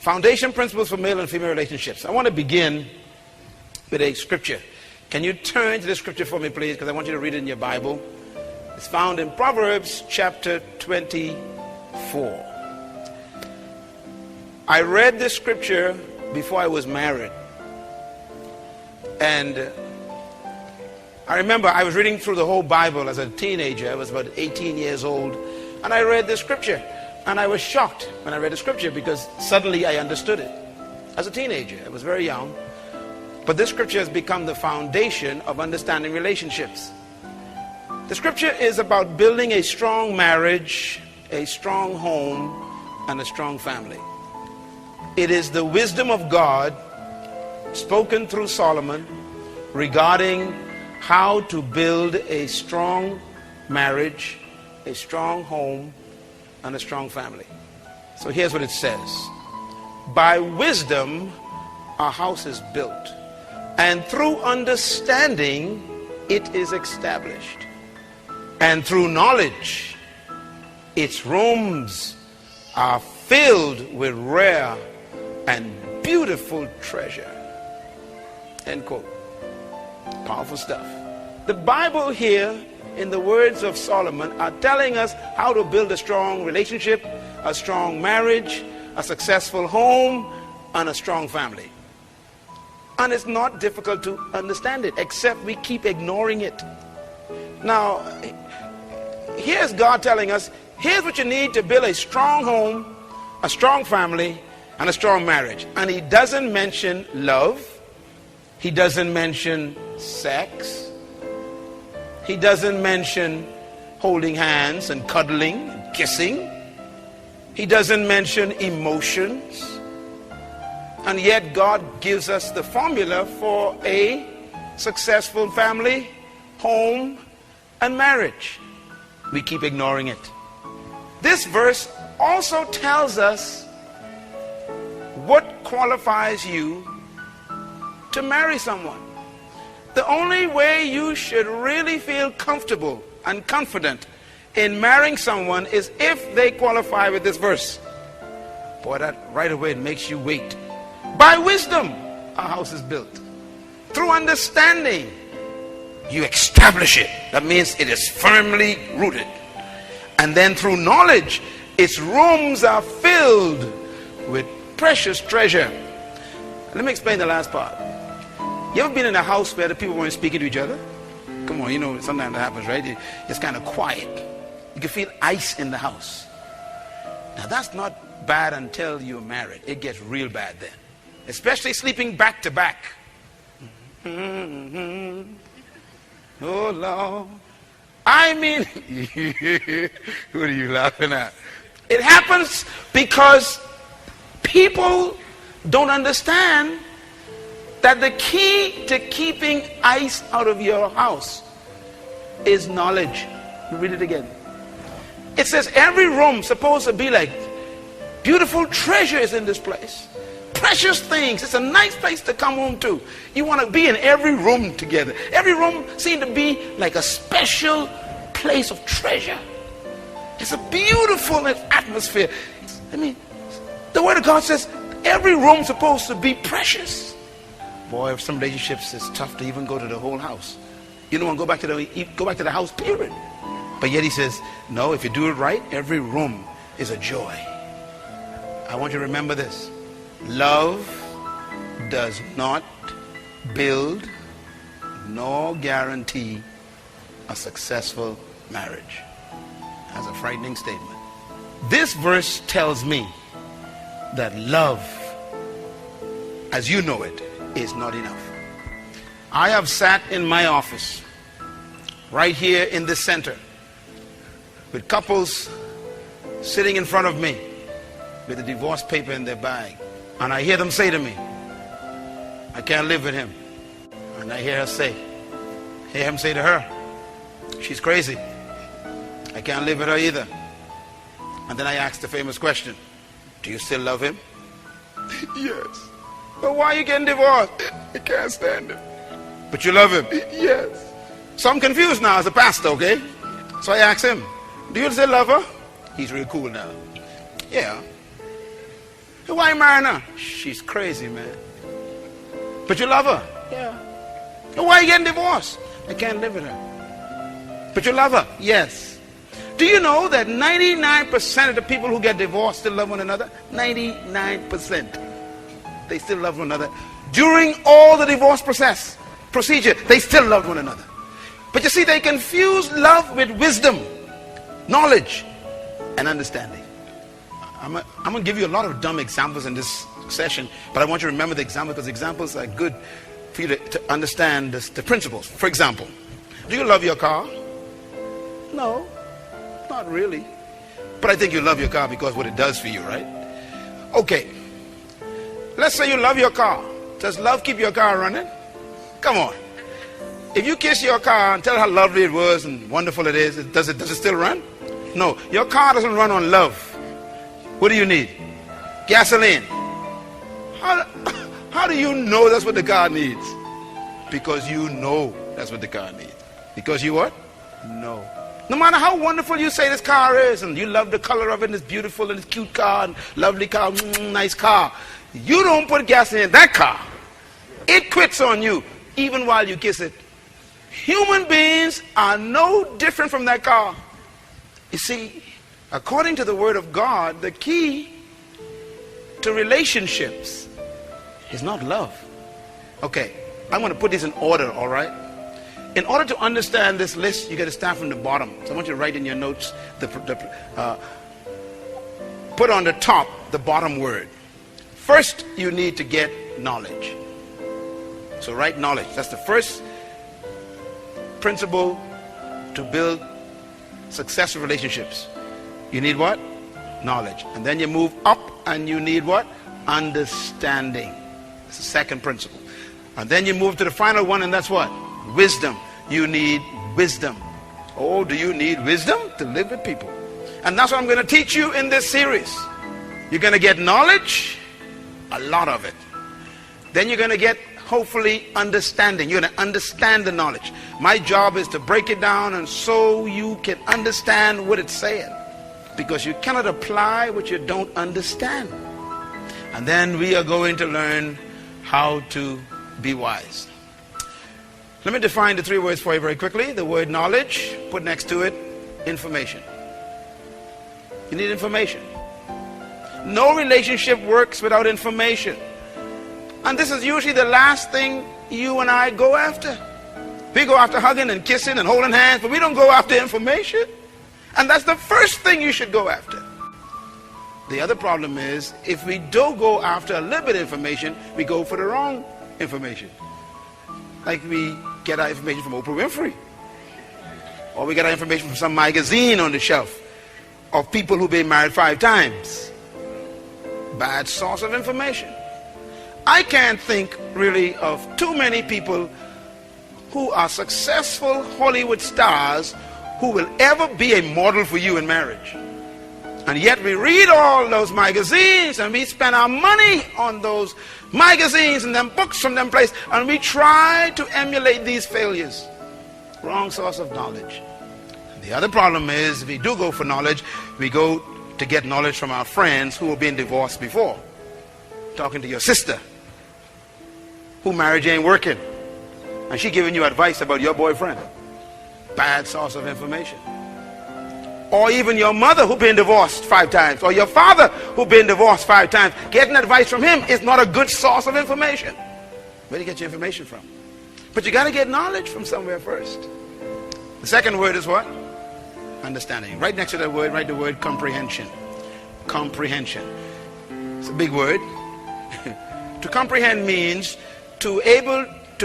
Foundation principles for male and female relationships. I want to begin with a scripture. Can you turn to the scripture for me, please? Because I want you to read it in your Bible. It's found in Proverbs chapter 24. I read this scripture before I was married. And I remember I was reading through the whole Bible as a teenager. I was about 18 years old. And I read this scripture. And I was shocked when I read the scripture because suddenly I understood it. As a teenager, I was very young. But this scripture has become the foundation of understanding relationships. The scripture is about building a strong marriage, a strong home, and a strong family. It is the wisdom of God spoken through Solomon regarding how to build a strong marriage, a strong home, and a strong family. So here's what it says. By wisdom, a house is built, and through understanding, it is established. And through knowledge, its rooms are filled with rare and beautiful treasure. End quote. Powerful stuff. The Bible here, in the words of Solomon, are telling us how to build a strong relationship, a strong marriage, a successful home, and a strong family. And it's not difficult to understand it, except we keep ignoring it. Now, here's God telling us, here's what you need to build a strong home, a strong family, and a strong marriage. And he doesn't mention love. He doesn't mention sex. He doesn't mention holding hands and cuddling and kissing. He doesn't mention emotions. And yet God gives us the formula for a successful family, home, and marriage. We keep ignoring it. This verse also tells us what qualifies you to marry someone. The only way you should really feel comfortable and confident in marrying someone is if they qualify with this verse. Boy, that right away it makes you wait. By wisdom, a house is built. Through understanding, you establish it. That means it is firmly rooted. And then through knowledge, its rooms are filled with precious treasure. Let me explain the last part. You ever been in a house where the people weren't speaking to each other? Come on, you know, sometimes that happens, right? It's kind of quiet. You can feel ice in the house. Now that's not bad until you're married. It gets real bad then. Especially sleeping back to back. Oh Lord. I mean, what are you laughing at? It happens because people don't understand that the key to keeping ice out of your house is knowledge. Read it again. It says every room supposed to be like beautiful treasures in this place. Precious things. It's a nice place to come home to. You want to be in every room together. Every room seems to be like a special place of treasure. It's a beautiful atmosphere. I mean, the Word of God says every room supposed to be precious. Boy, if some relationships, it's tough to even go to the whole house. You don't want to go back to the house, period. But yet he says, no, if you do it right, every room is a joy. I want you to remember this. Love does not build nor guarantee a successful marriage. That's a frightening statement. This verse tells me that love, as you know it, is not enough. I have sat in my office right here in the center with couples sitting in front of me with a divorce paper in their bag, and I hear them say to me, I can't live with him. And I hear him say to her, she's crazy, I can't live with her either. And then I ask the famous question, do you still love him? Yes. But why are you getting divorced? I can't stand him. But you love him? Yes. So I'm confused now as a pastor, okay? So I ask him, do you still love her? He's real cool now. Yeah. Why you marrying her? She's crazy, man. But you love her? Yeah. Why are you getting divorced? I can't live with her. But you love her? Yes. Do you know that 99% of the people who get divorced still love one another? 99%. They still love one another. During all the divorce procedure, they still love one another. But you see, they confuse love with wisdom, knowledge, and understanding. I'm going to give you a lot of dumb examples in this session, but I want you to remember the example because examples are good for you to understand the principles. For example, do you love your car? No, not really. But I think you love your car because what it does for you, right? Okay, let's say you love your car. Does love keep your car running? Come on. If you kiss your car and tell how lovely it was and wonderful it is, does it still run? No, your car doesn't run on love. What do you need? Gasoline. How do you know that's what the car needs? Because you know that's what the car needs. Because you what? Know. No matter how wonderful you say this car is, and you love the color of it, and it's beautiful, and it's cute car, and lovely car, nice car. You don't put gasoline in that car. It quits on you, even while you kiss it. Human beings are no different from that car. You see, according to the Word of God, the key to relationships is not love. Okay, I'm going to put these in order, all right? In order to understand this list, you got to start from the bottom. So I want you to write in your notes, put on the top the bottom word. First, you need to get knowledge. So write knowledge. That's the first principle to build successful relationships. You need what? Knowledge. And then you move up and you need what? Understanding. That's the second principle. And then you move to the final one, and that's what? Wisdom. You need wisdom. Oh, do you need wisdom to live with people? And that's what I'm going to teach you in this series. You're going to get knowledge, a lot of it. Then you're going to get, hopefully, understanding. You're going to understand the knowledge. My job is to break it down and so you can understand what it's saying. Because you cannot apply what you don't understand. And then we are going to learn how to be wise. Let me define the three words for you very quickly. The word knowledge, put next to it information. You need information. No relationship works without information. And this is usually the last thing you and I go after. We go after hugging and kissing and holding hands, but we don't go after information. And that's the first thing you should go after. The other problem is, if we don't go after a little bit of information, we go for the wrong information. Like we get our information from Oprah Winfrey. Or we get our information from some magazine on the shelf of people who've been married 5 times. Bad source of information. I can't think really of too many people who are successful Hollywood stars who will ever be a model for you in marriage. And yet we read all those magazines and we spend our money on those magazines and them books from them places, and we try to emulate these failures. Wrong source of knowledge. And the other problem is, if we do go for knowledge, we go to get knowledge from our friends who have been divorced before. Talking to your sister who marriage ain't working and she giving you advice about your boyfriend. Bad source of information. Or even your mother who been divorced 5 times, or your father who been divorced 5 times. Getting advice from him is not a good source of information. Where do you get your information from? But you got to get knowledge from somewhere first. The second word is what? Understanding. Right next to that word, write the word comprehension. Comprehension. It's a big word. To comprehend means to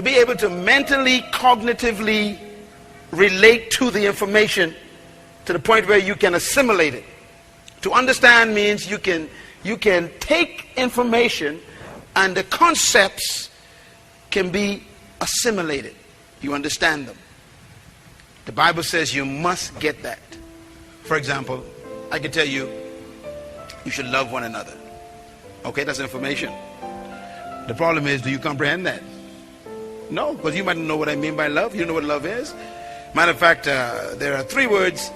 be able to mentally, cognitively relate to the information to the point where you can assimilate it. To understand means you can take information and the concepts can be assimilated. You understand them. The Bible says you must get that. For example, I can tell you, you should love one another. Okay, that's information. The problem is, do you comprehend that? No, because you might know what I mean by love. You know what love is. Matter of fact, there are 3 words.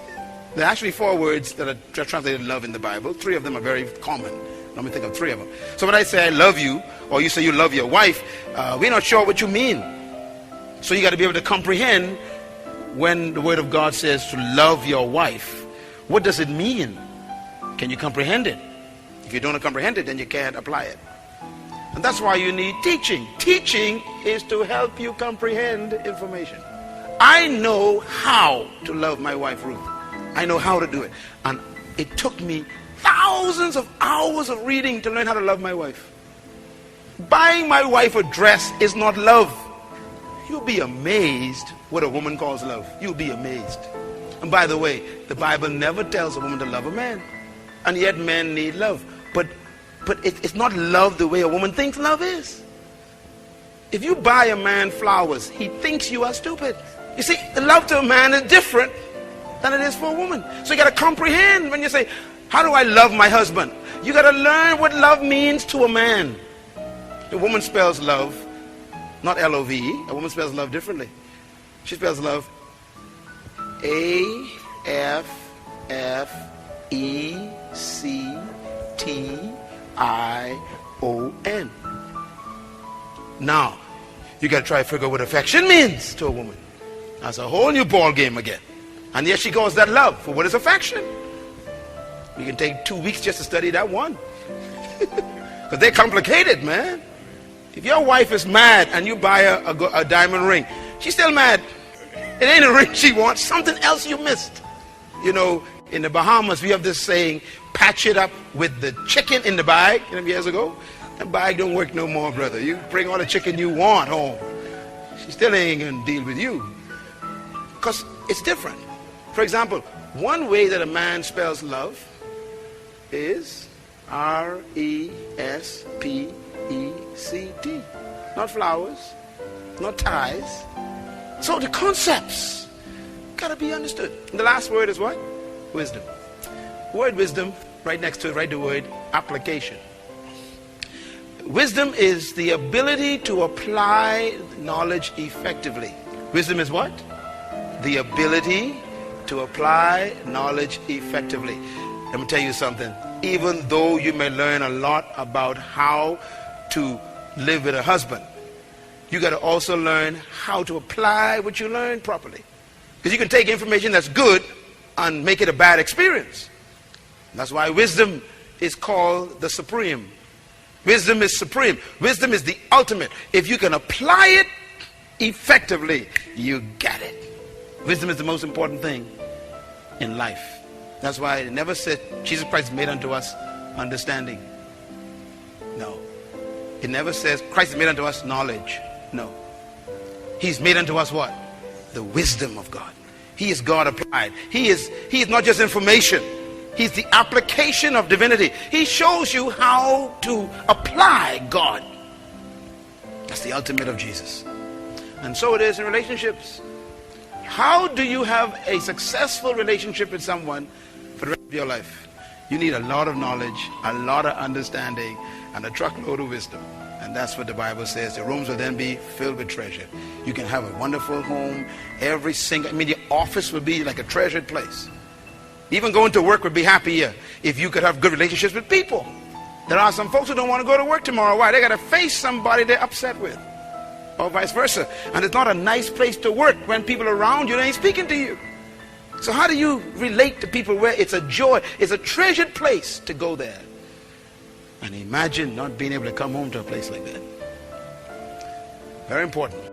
There are actually 4 words that are translated love in the Bible. 3 of them are very common. Let me think of 3 of them. So when I say I love you, or you say you love your wife, we're not sure what you mean. So you got to be able to comprehend when the Word of God says to love your wife. What does it mean? Can you comprehend it? If you don't comprehend it, then you can't apply it. And that's why you need teaching. Teaching is to help you comprehend information. I know how to love my wife Ruth. I know how to do it. And it took me thousands of hours of reading to learn how to love my wife. Buying my wife a dress is not love. You'll be amazed what a woman calls love. You'll be amazed. And by the way, the Bible never tells a woman to love a man. And yet men need love. But it's not love the way a woman thinks love is. If you buy a man flowers, he thinks you are stupid. You see, the love to a man is different than it is for a woman. So you got to comprehend when you say, how do I love my husband? You got to learn what love means to a man. A woman spells love, not L-O-V-E. A woman spells love differently. She spells love A-F-F-E-C-T-I-O-N. Now, you got to try to figure out what affection means to a woman. That's a whole new ball game again. And yet she calls that love. For what is affection? You can take 2 weeks just to study that one. Because they're complicated, man. If your wife is mad and you buy her a diamond ring, she's still mad. It ain't a ring she wants, something else you missed. You know, in the Bahamas, we have this saying, patch it up with the chicken in the bag. You know, years ago, that bag don't work no more, brother. You bring all the chicken you want home, she still ain't gonna deal with you. Because it's different. For example, one way that a man spells love is R-E-S-P-E-C-T. Not flowers, not ties. So the concepts gotta be understood. And the last word is what? Wisdom. The word wisdom, right next to it, write the word application. Wisdom is the ability to apply knowledge effectively. Wisdom is what? The ability to apply knowledge effectively. Let me tell you something. Even though you may learn a lot about how to live with a husband, you got to also learn how to apply what you learn properly. Because you can take information that's good and make it a bad experience. That's why wisdom is called the supreme. Wisdom is supreme. Wisdom is the ultimate. If you can apply it effectively, you get it. Wisdom is the most important thing in life. That's why it never said Jesus Christ made unto us understanding. No. It never says Christ made unto us knowledge. No. He's made unto us what? The wisdom of God. He is God applied. He is not just information. He's the application of divinity. He shows you how to apply God. That's the ultimate of Jesus. And so it is in relationships. How do you have a successful relationship with someone for the rest of your life? You need a lot of knowledge, a lot of understanding, and a truckload of wisdom. And that's what the Bible says. The rooms will then be filled with treasure. You can have a wonderful home. Your office will be like a treasured place. Even going to work would be happier if you could have good relationships with people. There are some folks who don't want to go to work tomorrow. Why? They got to face somebody they're upset with. Or vice versa. And it's not a nice place to work when people around you, they ain't speaking to you. So how do you relate to people where it's a joy, it's a treasured place to go there? And imagine not being able to come home to a place like that. Very important.